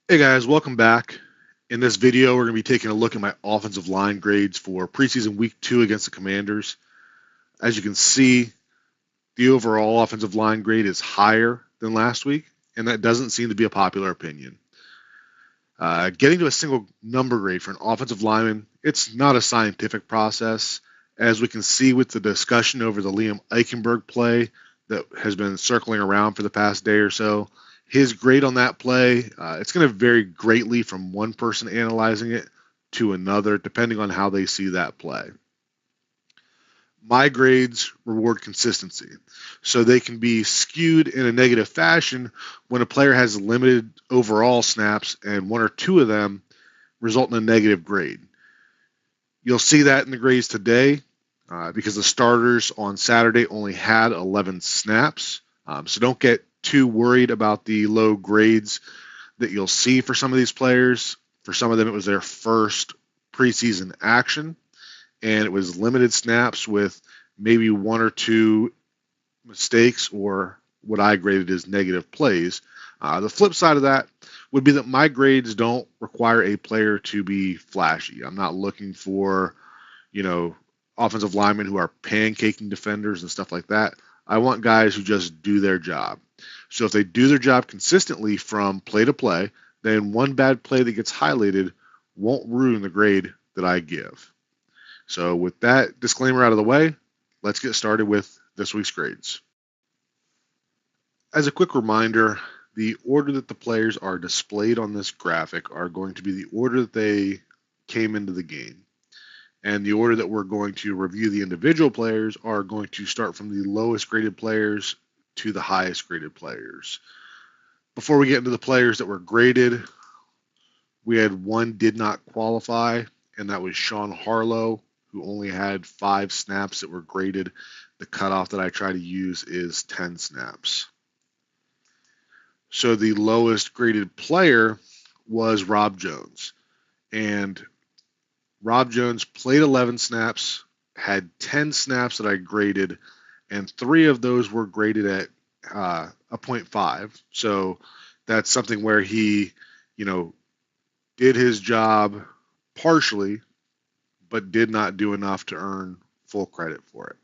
Hey guys, welcome back. In this video, we're going to be taking a look at my offensive line grades for preseason week 2 against the Commanders. As you can see, the overall offensive line grade is higher than last week, and that doesn't seem to be a popular opinion. Getting to a single number grade for an offensive lineman, it's not a scientific process. As we can see with the discussion over the Liam Eichenberg play that has been circling around for the past day or so, his grade on that play, it's going to vary greatly from one person analyzing it to another, depending on how they see that play. My grades reward consistency, so they can be skewed in a negative fashion when a player has limited overall snaps and one or two of them result in a negative grade. You'll see that in the grades today because the starters on Saturday only had 11 snaps. So don't get too worried about the low grades that you'll see for some of these players. For some of them, it was their first preseason action, and it was limited snaps with maybe one or two mistakes or what I graded as negative plays. The flip side of that would be that my grades don't require a player to be flashy. I'm not looking for, offensive linemen who are pancaking defenders and stuff like that. I want guys who just do their job. So if they do their job consistently from play to play, then one bad play that gets highlighted won't ruin the grade that I give. So with that disclaimer out of the way, let's get started with this week's grades. As a quick reminder, the order that the players are displayed on this graphic are going to be the order that they came into the game. And the order that we're going to review the individual players are going to start from the lowest graded players to the highest graded players. Before we get into the players that were graded, we had one did not qualify, and that was Sean Harlow, who only had 5 snaps that were graded. The cutoff that I try to use is 10 snaps. So the lowest graded player was Rob Jones. And Rob Jones played 11 snaps, had 10 snaps that I graded, and 3 of those were graded at a 0.5. So that's something where he, did his job partially, but did not do enough to earn full credit for it.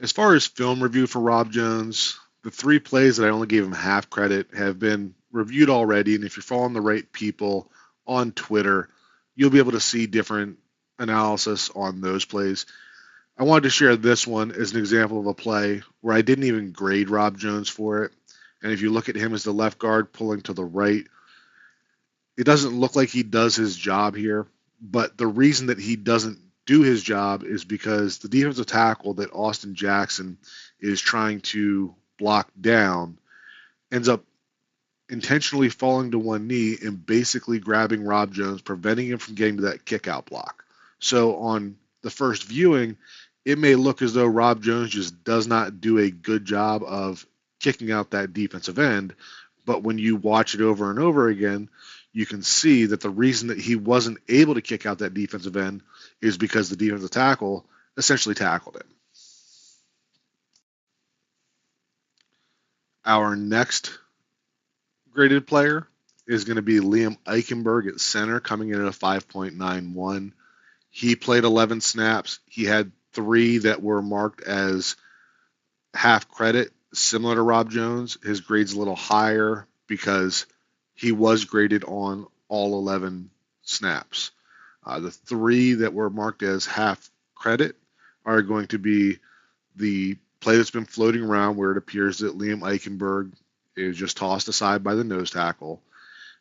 As far as film review for Rob Jones, the 3 plays that I only gave him half credit have been reviewed already, and if you're following the right people on Twitter, you'll be able to see different analysis on those plays. I wanted to share this one as an example of a play where I didn't even grade Rob Jones for it. And if you look at him as the left guard pulling to the right, it doesn't look like he does his job here. But the reason that he doesn't do his job is because the defensive tackle that Austin Jackson is trying to block down ends up intentionally falling to one knee and basically grabbing Rob Jones, preventing him from getting to that kick out block. So on the first viewing, it may look as though Rob Jones just does not do a good job of kicking out that defensive end. But when you watch it over and over again, you can see that the reason that he wasn't able to kick out that defensive end is because the defensive tackle essentially tackled him. Our next graded player is going to be Liam Eichenberg at center, coming in at a 5.91. He played 11 snaps. He had 3 that were marked as half credit, similar to Rob Jones. His grade's a little higher because he was graded on all 11 snaps. The 3 that were marked as half credit are going to be the play that's been floating around where it appears that Liam Eichenberg is just tossed aside by the nose tackle.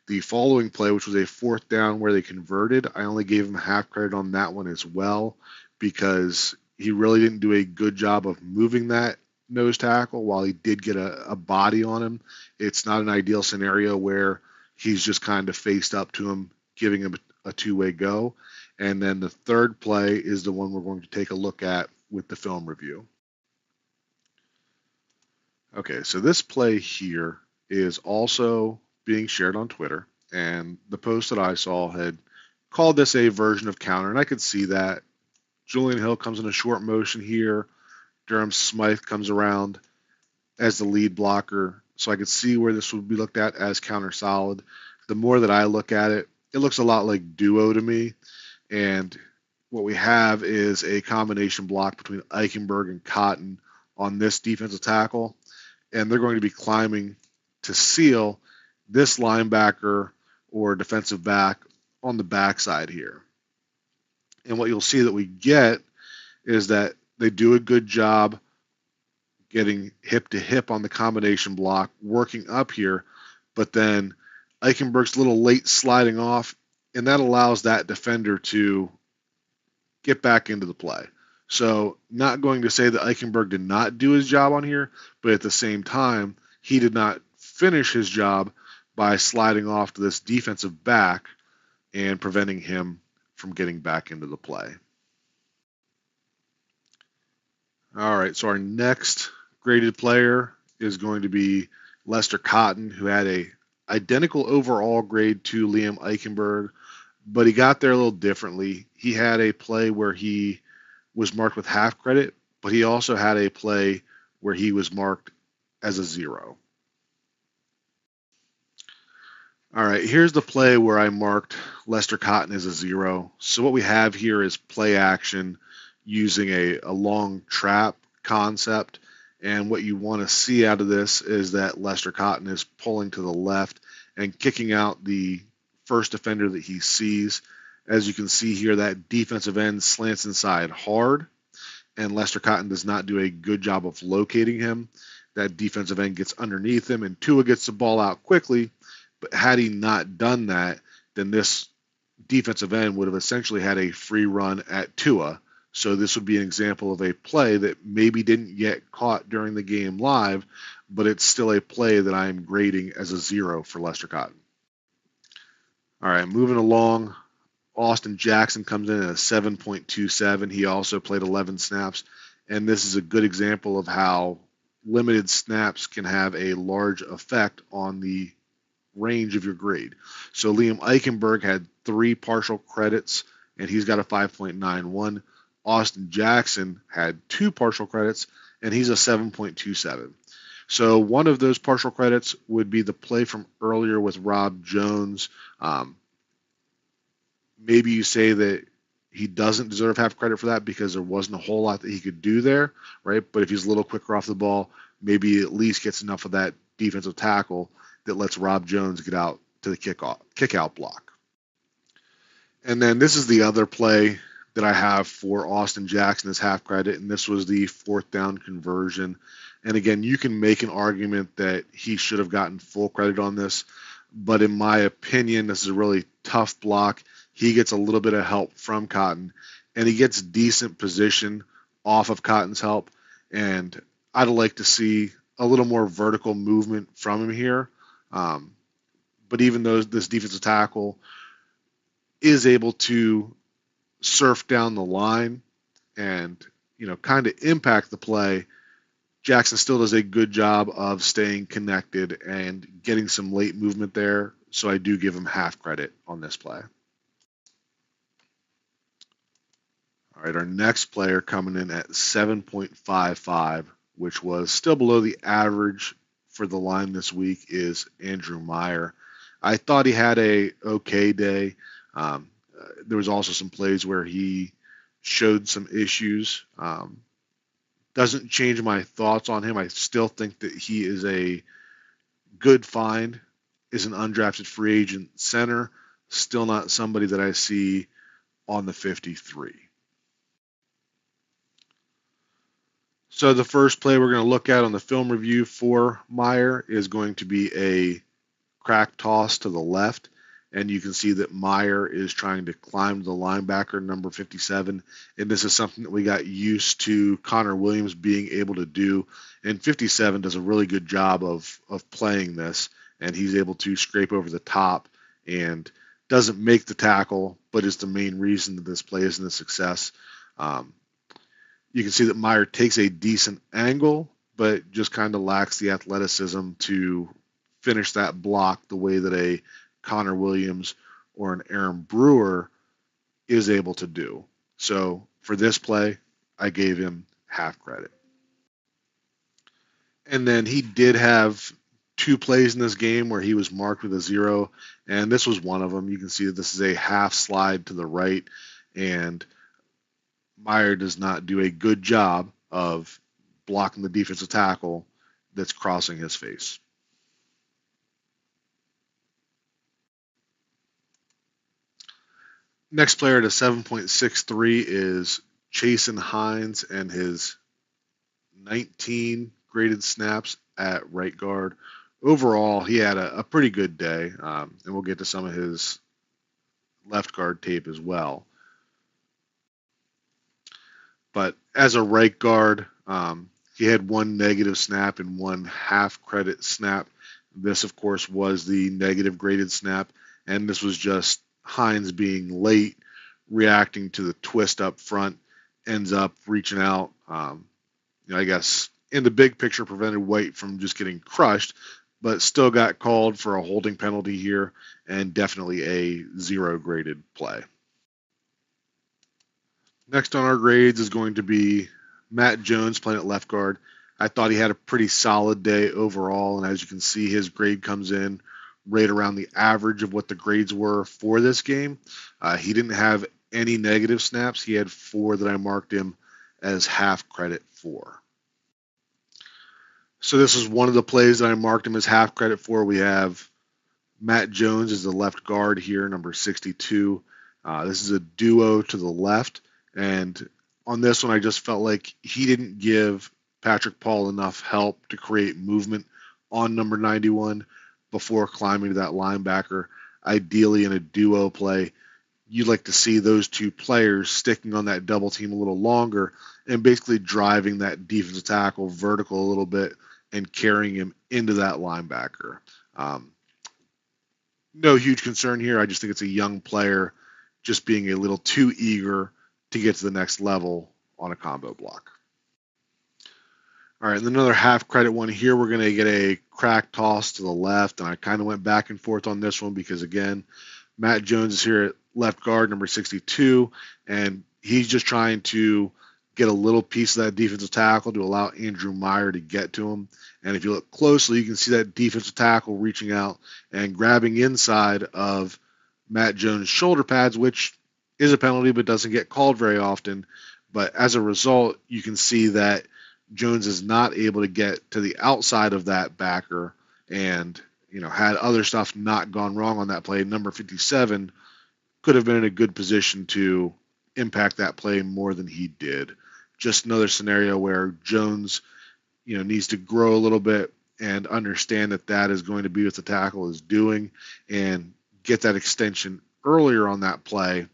The following play, which was a 4th down where they converted, I only gave him half credit on that one as well because he really didn't do a good job of moving that nose tackle. While he did get a body on him, it's not an ideal scenario where he's just kind of faced up to him, giving him a two-way go. And then the 3rd play is the one we're going to take a look at with the film review. Okay, so this play here is also being shared on Twitter, and the post that I saw had called this a version of counter, and I could see that. Julian Hill comes in a short motion here. Durham Smythe comes around as the lead blocker. so I could see where this would be looked at as counter solid. The more that I look at it, it looks a lot like duo to me. And what we have is a combination block between Eichenberg and Cotton on this defensive tackle. And they're going to be climbing to seal this linebacker or defensive back on the backside here. And what you'll see that we get is that they do a good job getting hip to hip on the combination block, working up here, but then Eichenberg's a little late sliding off, and that allows that defender to get back into the play. So not going to say that Eichenberg did not do his job on here, but at the same time, he did not finish his job by sliding off to this defensive back and preventing him from getting back into the play. All right, so our next graded player is going to be Lester Cotton, who had a identical overall grade to Liam Eichenberg, but he got there a little differently. He had a play where he was marked with half credit, but he also had a play where he was marked as a 0. All right, here's the play where I marked Lester Cotton as a 0. So what we have here is play action using a long trap concept. And what you want to see out of this is that Lester Cotton is pulling to the left and kicking out the first defender that he sees. As you can see here, that defensive end slants inside hard, and Lester Cotton does not do a good job of locating him. That defensive end gets underneath him, and Tua gets the ball out quickly. But had he not done that, then this defensive end would have essentially had a free run at Tua. So this would be an example of a play that maybe didn't get caught during the game live, but it's still a play that I'm grading as a 0 for Lester Cotton. All right, moving along, Austin Jackson comes in at a 7.27. He also played 11 snaps, and this is a good example of how limited snaps can have a large effect on the range of your grade. So Liam Eichenberg had 3 partial credits, and he's got a 5.91. Austin Jackson had 2 partial credits, and he's a 7.27. So one of those partial credits would be the play from earlier with Rob Jones. Maybe you say that he doesn't deserve half credit for that because there wasn't a whole lot that he could do there, right? But if he's a little quicker off the ball, maybe he at least gets enough of that defensive tackle that lets Rob Jones get out to the kick-out block. And then this is the other play that I have for Austin Jackson as half credit, and this was the 4th down conversion. And again, you can make an argument that he should have gotten full credit on this, but in my opinion, this is a really tough block. He gets a little bit of help from Cotton, and he gets decent position off of Cotton's help, and I'd like to see a little more vertical movement from him here. But even though this defensive tackle is able to surf down the line and, kind of impact the play, Jackson still does a good job of staying connected and getting some late movement there. So I do give him half credit on this play. All right, our next player coming in at 7.55, which was still below the average for the line this week, is Andrew Meyer. I thought he had a okay day. There was also some plays where he showed some issues. Doesn't change my thoughts on him. I still think that he is a good find, is an undrafted free agent center. Still not somebody that I see on the 53. So the first play we're going to look at on the film review for Meyer is going to be a crack toss to the left. And you can see that Meyer is trying to climb the linebacker, number 57. And this is something that we got used to Connor Williams being able to do. And 57 does a really good job of playing this. And he's able to scrape over the top and doesn't make the tackle, but is the main reason that this play isn't a success. You can see that Meyer takes a decent angle, but just kind of lacks the athleticism to finish that block the way that a Connor Williams or an Aaron Brewer is able to do. So for this play, I gave him half credit. And then he did have two plays in this game where he was marked with a 0, and this was one of them. You can see that this is a half slide to the right, and Meyer does not do a good job of blocking the defensive tackle that's crossing his face. Next player at a 7.63 is Chasen Hines and his 19 graded snaps at right guard. Overall, he had a pretty good day, and we'll get to some of his left guard tape as well. But as a right guard, he had one negative snap and one half credit snap. This, of course, was the negative graded snap, and this was just Hines being late, reacting to the twist up front, ends up reaching out. I guess in the big picture prevented White from just getting crushed, but still got called for a holding penalty here, and definitely a 0 graded play. Next on our grades is going to be Matt Jones playing at left guard. I thought he had a pretty solid day overall, and as you can see, his grade comes in right around the average of what the grades were for this game. He didn't have any negative snaps. He had 4 that I marked him as half credit for. So this is one of the plays that I marked him as half credit for. We have Matt Jones as the left guard here, number 62. This is a duo to the left, and on this one I just felt like he didn't give Patrick Paul enough help to create movement on number 91 before climbing to that linebacker. Ideally, in a duo play, you'd like to see those two players sticking on that double team a little longer and basically driving that defensive tackle vertical a little bit and carrying him into that linebacker. No huge concern here. I just think it's a young player just being a little too eager to get to the next level on a combo block. All right, and another half credit one here. We're going to get a crack toss to the left, and I kind of went back and forth on this one because, again, Matt Jones is here at left guard, number 62, and he's just trying to get a little piece of that defensive tackle to allow Andrew Meyer to get to him. And if you look closely, you can see that defensive tackle reaching out and grabbing inside of Matt Jones' shoulder pads, which is a penalty but doesn't get called very often. But as a result, you can see that Jones is not able to get to the outside of that backer, and had other stuff not gone wrong on that play, number 57 could have been in a good position to impact that play more than he did. Just another scenario where Jones, needs to grow a little bit and understand that that is going to be what the tackle is doing, and get that extension earlier on that play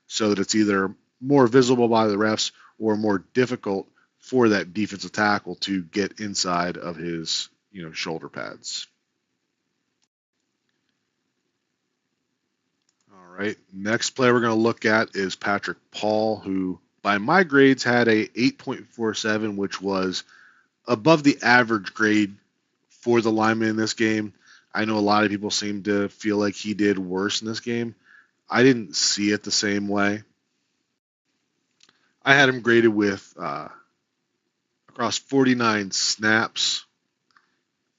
so that it's either more visible by the refs or more difficult for that defensive tackle to get inside of his, shoulder pads. All right, next play we're going to look at is Patrick Paul, who by my grades had a 8.47, which was above the average grade for the lineman in this game. I know a lot of people seem to feel like he did worse in this game. I didn't see it the same way. I had him graded with across 49 snaps,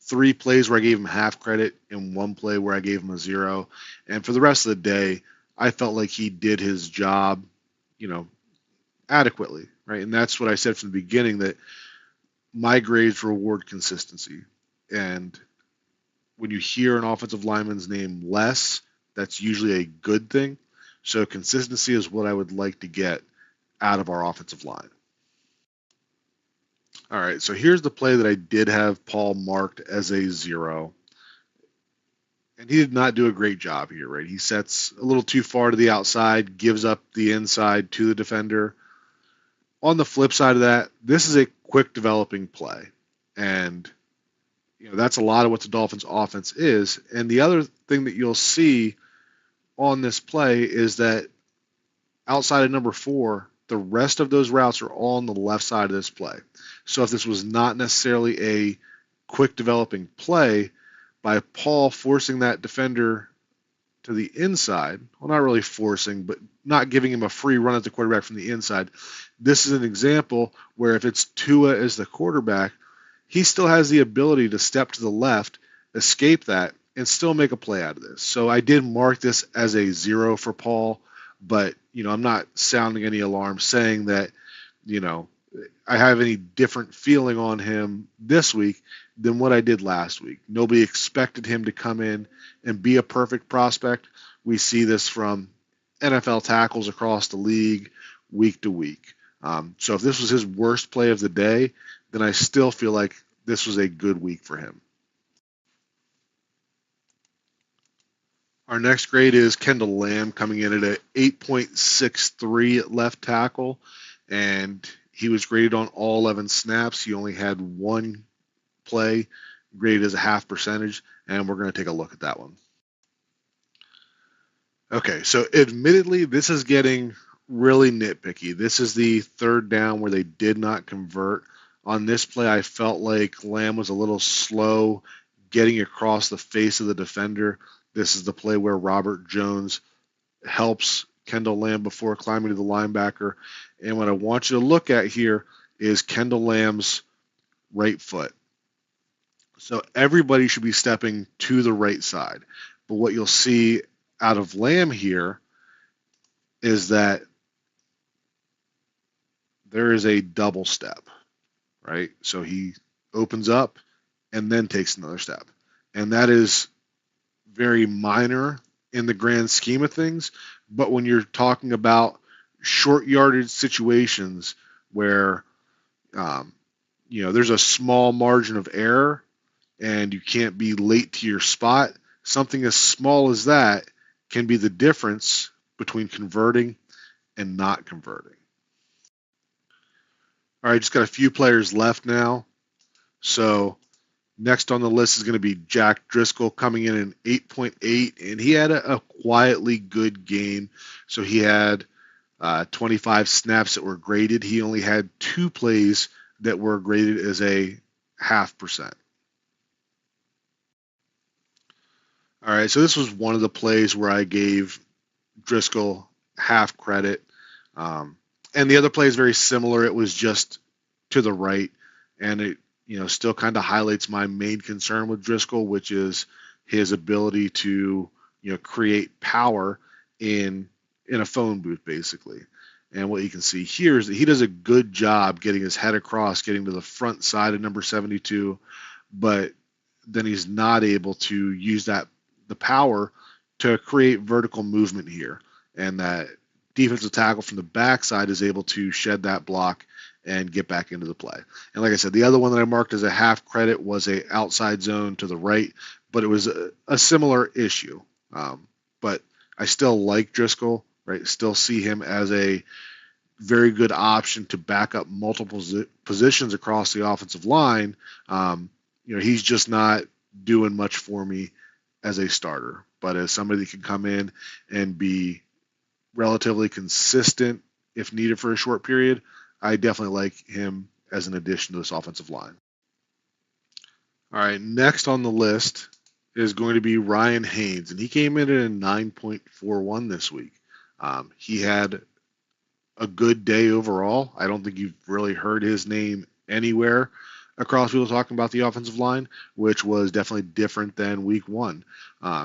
3 plays where I gave him half credit, and 1 play where I gave him a 0. And for the rest of the day, I felt like he did his job, adequately, right? And that's what I said from the beginning, that my grades reward consistency. And when you hear an offensive lineman's name less, that's usually a good thing. So consistency is what I would like to get out of our offensive line. All right, so here's the play that I did have Paul marked as a 0. And he did not do a great job here, right? He sets a little too far to the outside, gives up the inside to the defender. On the flip side of that, this is a quick developing play. And that's a lot of what the Dolphins offense is. And the other thing that you'll see on this play is that outside of number 4, the rest of those routes are all on the left side of this play. So if this was not necessarily a quick developing play, by Paul forcing that defender to the inside, well, not really forcing, but not giving him a free run at the quarterback from the inside, this is an example where if it's Tua as the quarterback, he still has the ability to step to the left escape that and still make a play out of this. So I did mark this as a 0 for Paul, but I'm not sounding any alarm saying that you know I have any different feeling on him this week than what I did last week. Nobody expected him to come in and be a perfect prospect. We see this from NFL tackles across the league week to week. So if this was his worst play of the day, then I still feel like this was a good week for him. Our next grade is Kendall Lamb, coming in at an 8.63 at left tackle, and he was graded on all 11 snaps. He only had one play graded as a half percentage, and we're going to take a look at that one. Okay, so admittedly, this is getting really nitpicky. This is the third down where they did not convert. On this play, I felt like Lamb was a little slow getting across the face of the defender. This is the play where Robert Jones helps Kendall Lamb before climbing to the linebacker. And what I want you to look at here is Kendall Lamb's right foot. So everybody should be stepping to the right side. But what you'll see out of Lamb here is that there is a double step, right? So he opens up and then takes another step. And that is very minor in the grand scheme of things, but when you're talking about short yardage situations where there's a small margin of error and you can't be late to your spot, something as small as that can be the difference between converting and not converting. All right, just got a few players left now. So next on the list is going to be Jack Driscoll, coming in an 8.8, and he had a quietly good game. So he had 25 snaps that were graded. He only had 2 plays that were graded as a 0.5%. All right, so this was one of the plays where I gave Driscoll half credit. And the other play is very similar. It was just to the right, and it still kind of highlights my main concern with Driscoll, which is his ability to create power in a phone booth, basically. And what you can see here is that he does a good job getting his head across, getting to the front side of number 72, but then he's not able to use the power to create vertical movement here. And that defensive tackle from the backside is able to shed that block and get back into the play. And like I said, the other one that I marked as a half credit was a outside zone to the right, but it was a similar issue. But I still like Driscoll, right? Still see him as a very good option to back up multiple positions across the offensive line. He's just not doing much for me as a starter, but as somebody that can come in and be relatively consistent if needed for a short period, I definitely like him as an addition to this offensive line. All right, next on the list is going to be Ryan Haynes, and he came in at a 9.41 this week. He had a good day overall. I don't think you've really heard his name anywhere across people talking about the offensive line, which was definitely different than week 1.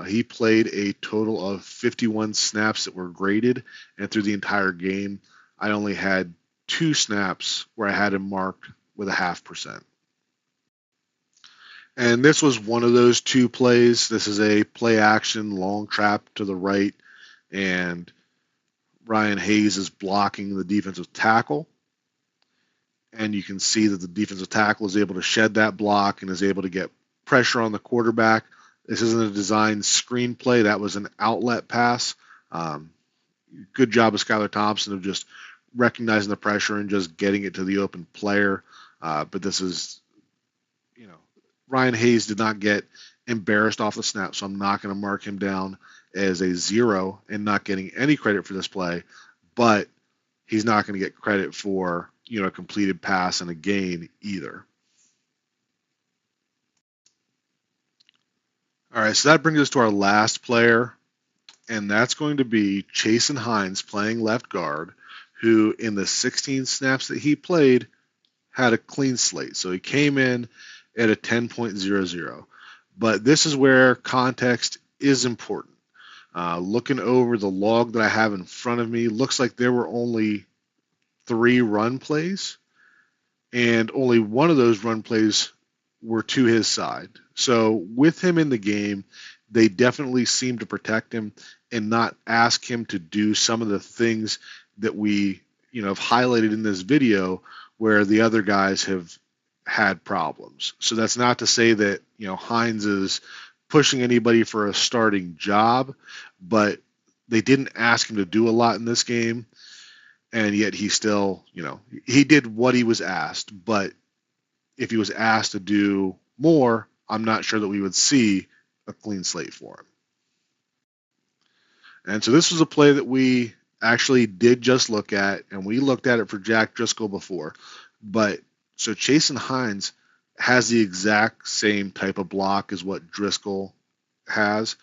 He played a total of 51 snaps that were graded, and through the entire game, I only had 2 snaps where I had him marked with a 0.5%. And this was one of those 2 plays. This is a play action long trap to the right, and Ryan Hayes is blocking the defensive tackle. And you can see that the defensive tackle is able to shed that block and is able to get pressure on the quarterback. This isn't a designed screen play. That was an outlet pass. Good job of Skylar Thompson of just recognizing the pressure and just getting it to the open player. But this is, Ryan Hayes did not get embarrassed off the snap, so I'm not going to mark him down as a 0 and not getting any credit for this play. But he's not going to get credit for a completed pass and a gain either. All right, so that brings us to our last player, and that's going to be Chasen Hines, playing left guard, who in the 16 snaps that he played had a clean slate. So he came in at a 10.00. But this is where context is important. Looking over the log that I have in front of me, looks like there were only 3 run plays, and only one of those run plays were to his side. So with him in the game, they definitely seem to protect him and not ask him to do some of the things that we, have highlighted in this video where the other guys have had problems. So that's not to say that, Hines is pushing anybody for a starting job, but they didn't ask him to do a lot in this game, and yet he still, he did what he was asked. But if he was asked to do more, I'm not sure that we would see a clean slate for him. And so this was a play that we actually did just look at, and we looked at it for Jack Driscoll before. But so Chasen Hines has the exact same type of block as what Driscoll has,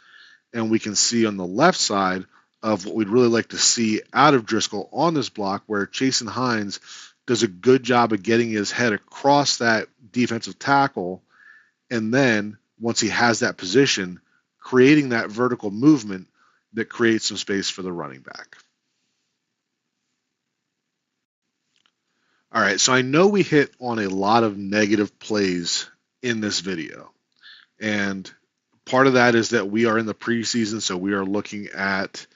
and we can see on the left side of what we'd really like to see out of Driscoll on this block, where Chasen Hines does a good job of getting his head across that defensive tackle, and then once he has that position, creating that vertical movement that creates some space for the running back. All right, so I know we hit on a lot of negative plays in this video, and part of that is that we are in the preseason, so we are looking at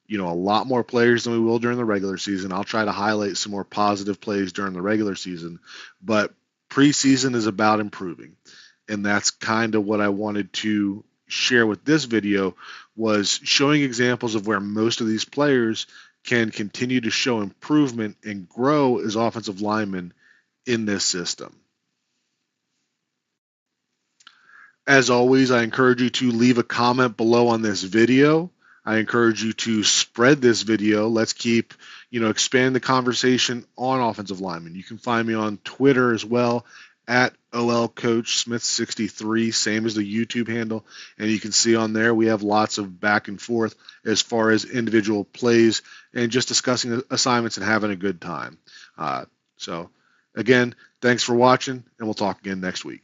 a lot more players than we will during the regular season. I'll try to highlight some more positive plays during the regular season, but preseason is about improving, and that's kind of what I wanted to share with this video, was showing examples of where most of these players can continue to show improvement and grow as offensive linemen in this system. As always, I encourage you to leave a comment below on this video. I encourage you to spread this video. Let's keep, expand the conversation on offensive linemen. You can find me on Twitter as well, at OLCoachSmith63, same as the YouTube handle. And you can see on there we have lots of back and forth as far as individual plays and just discussing assignments and having a good time. So again, thanks for watching, and we'll talk again next week.